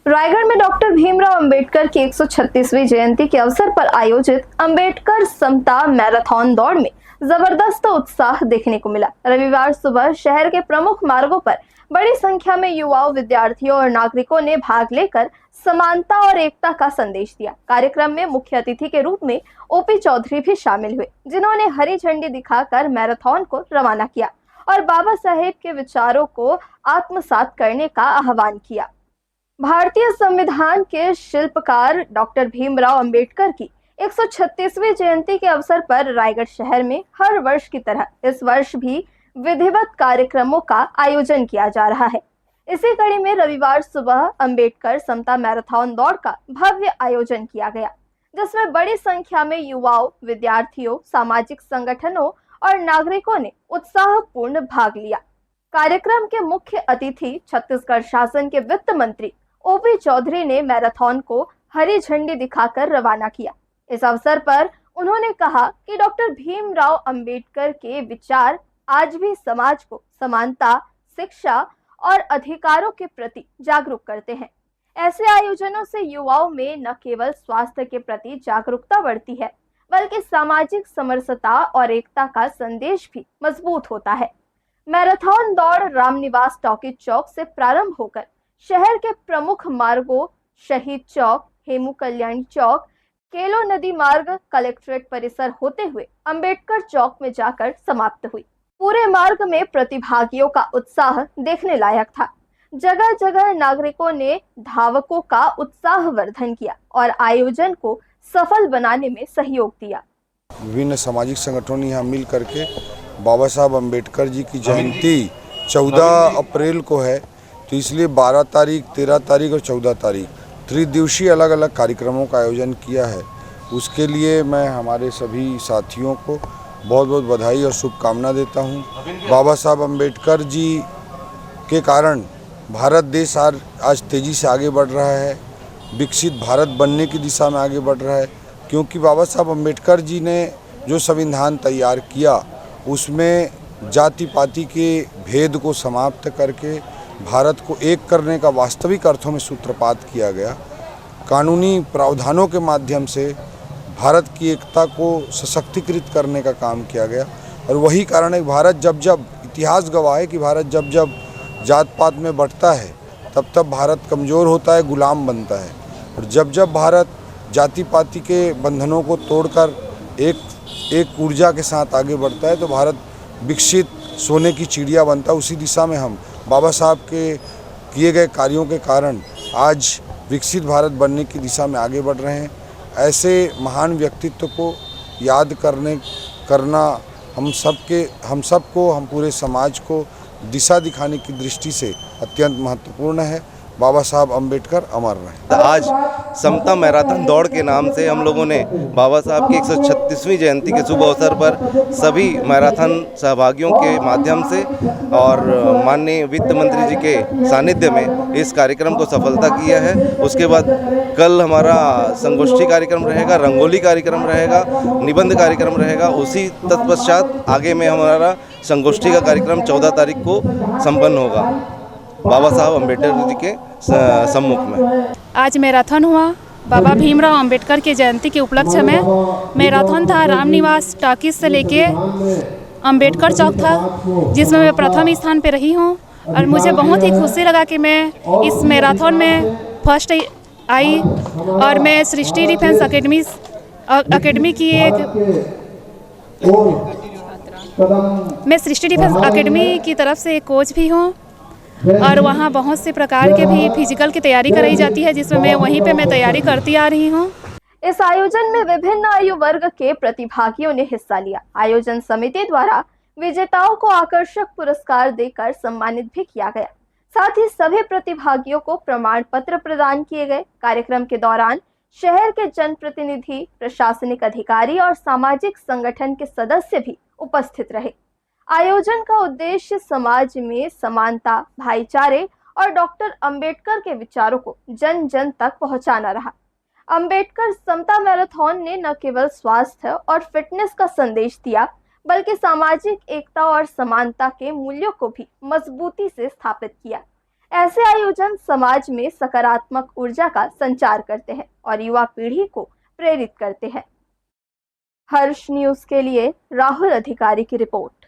रायगढ़ में डॉक्टर भीमराव अंबेडकर की 136वीं जयंती के अवसर पर आयोजित अंबेडकर समता मैराथन दौड़ में जबरदस्त उत्साह देखने को मिला। रविवार सुबह शहर के प्रमुख मार्गों पर बड़ी संख्या में युवाओं, विद्यार्थियों और नागरिकों ने भाग लेकर समानता और एकता का संदेश दिया। कार्यक्रम में मुख्य अतिथि के रूप में ओपी चौधरी भी शामिल हुए, जिन्होंने हरी झंडी दिखाकर मैराथन को रवाना किया और बाबा साहेब के विचारों को आत्मसात करने का आह्वान किया। भारतीय संविधान के शिल्पकार डॉक्टर भीमराव अंबेडकर की 136वीं जयंती के अवसर पर रायगढ़ शहर में हर वर्ष की तरह इस वर्ष भी विधिवत कार्यक्रमों का आयोजन किया जा रहा है। इसी कड़ी में रविवार सुबह अंबेडकर समता मैराथन दौड़ का भव्य आयोजन किया गया, जिसमें बड़ी संख्या में युवाओं, विद्यार्थियों, सामाजिक संगठनों और नागरिकों ने उत्साहपूर्ण भाग लिया। कार्यक्रम के मुख्य अतिथि छत्तीसगढ़ शासन के वित्त मंत्री ओपी चौधरी ने मैराथन को हरी झंडी दिखाकर रवाना किया। इस अवसर पर उन्होंने कहा कि डॉक्टर भीमराव अंबेडकर के विचार आज भी समाज को समानता, शिक्षा और अधिकारों के प्रति जागरूक करते हैं। ऐसे आयोजनों से युवाओं में न केवल स्वास्थ्य के प्रति जागरूकता बढ़ती है, बल्कि सामाजिक समरसता और एकता का संदेश भी मजबूत होता है। मैराथन दौड़ रामनिवास टॉकीज चौक से प्रारंभ होकर शहर के प्रमुख मार्गों शहीद चौक, हेमू कल्याणी चौक, केलो नदी मार्ग, कलेक्ट्रेट परिसर होते हुए अंबेडकर चौक में जाकर समाप्त हुई। पूरे मार्ग में प्रतिभागियों का उत्साह देखने लायक था। जगह जगह नागरिकों ने धावकों का उत्साहवर्धन किया और आयोजन को सफल बनाने में सहयोग दिया। विभिन्न सामाजिक संगठनों ने यहाँ मिल करके बाबा साहब अम्बेडकर जी की जयंती 14 अप्रैल को है, तो इसलिए 12 तारीख, 13 तारीख और 14 तारीख त्रिदिवसीय अलग अलग कार्यक्रमों का आयोजन किया है। उसके लिए मैं हमारे सभी साथियों को बहुत बहुत बधाई और शुभकामना देता हूँ। बाबा साहब अम्बेडकर जी के कारण भारत देश आज तेज़ी से आगे बढ़ रहा है, विकसित भारत बनने की दिशा में आगे बढ़ रहा है, क्योंकि बाबा साहब अम्बेडकर जी ने जो संविधान तैयार किया उसमें जाति पाति के भेद को समाप्त करके भारत को एक करने का वास्तविक अर्थों में सूत्रपात किया गया। कानूनी प्रावधानों के माध्यम से भारत की एकता को सशक्तिकृत करने का काम किया गया और वही कारण है भारत जब जब इतिहास गवाह है कि भारत जब जब जात पात में बढ़ता है तब तब भारत कमज़ोर होता है, गुलाम बनता है, और जब जब भारत जाति पाति के बंधनों को तोड़कर एक ऊर्जा के साथ आगे बढ़ता है तो भारत विकसित सोने की चिड़िया बनता है। उसी दिशा में हम बाबा साहब के किए गए कार्यों के कारण आज विकसित भारत बनने की दिशा में आगे बढ़ रहे हैं। ऐसे महान व्यक्तित्व को याद करना हम सबको, हम पूरे समाज को दिशा दिखाने की दृष्टि से अत्यंत महत्वपूर्ण है। बाबा साहब अम्बेडकर अमर रहे। आज समता मैराथन दौड़ के नाम से हम लोगों ने बाबा साहब की 136वीं जयंती के शुभ अवसर पर सभी मैराथन सहभागियों के माध्यम से और माननीय वित्त मंत्री जी के सानिध्य में इस कार्यक्रम को सफलता किया है। उसके बाद कल हमारा संगोष्ठी कार्यक्रम रहेगा, रंगोली कार्यक्रम रहेगा, निबंध कार्यक्रम रहेगा। उसी तत्पश्चात आगे में हमारा संगोष्ठी का कार्यक्रम 14 तारीख को संपन्न होगा बाबा साहब अम्बेडकर जी के सम्मुख में। आज मैराथन हुआ बाबा भीमराव अंबेडकर की जयंती के उपलक्ष्य में। मैराथन था रामनिवास टॉकीज से लेके अंबेडकर चौक था, जिसमें मैं प्रथम स्थान पे रही हूँ और मुझे बहुत ही खुशी लगा कि मैं इस मैराथन में फर्स्ट आई। और मैं सृष्टि डिफेंस अकेडमी की सृष्टि डिफेंस अकेडमी की तरफ से एक कोच भी हूँ और वहाँ बहुत से प्रकार के भी फिजिकल की तैयारी कराई जाती है, जिसमें मैं तैयारी करती आ रही हूँ। इस आयोजन में विभिन्न आयु वर्ग के प्रतिभागियों ने हिस्सा लिया। आयोजन समिति द्वारा विजेताओं को आकर्षक पुरस्कार देकर सम्मानित भी किया गया। साथ ही सभी प्रतिभागियों को प्रमाण पत्र प्रदान किए गए। कार्यक्रम के दौरान शहर के जनप्रतिनिधि, प्रशासनिक अधिकारी और सामाजिक संगठन के सदस्य भी उपस्थित रहे। आयोजन का उद्देश्य समाज में समानता, भाईचारे और डॉक्टर अंबेडकर के विचारों को जन जन तक पहुंचाना रहा। अंबेडकर समता मैराथन ने न केवल स्वास्थ्य और फिटनेस का संदेश दिया, बल्कि सामाजिक एकता और समानता के मूल्यों को भी मजबूती से स्थापित किया। ऐसे आयोजन समाज में सकारात्मक ऊर्जा का संचार करते हैं और युवा पीढ़ी को प्रेरित करते हैं। हर्ष न्यूज के लिए राहुल अधिकारी की रिपोर्ट।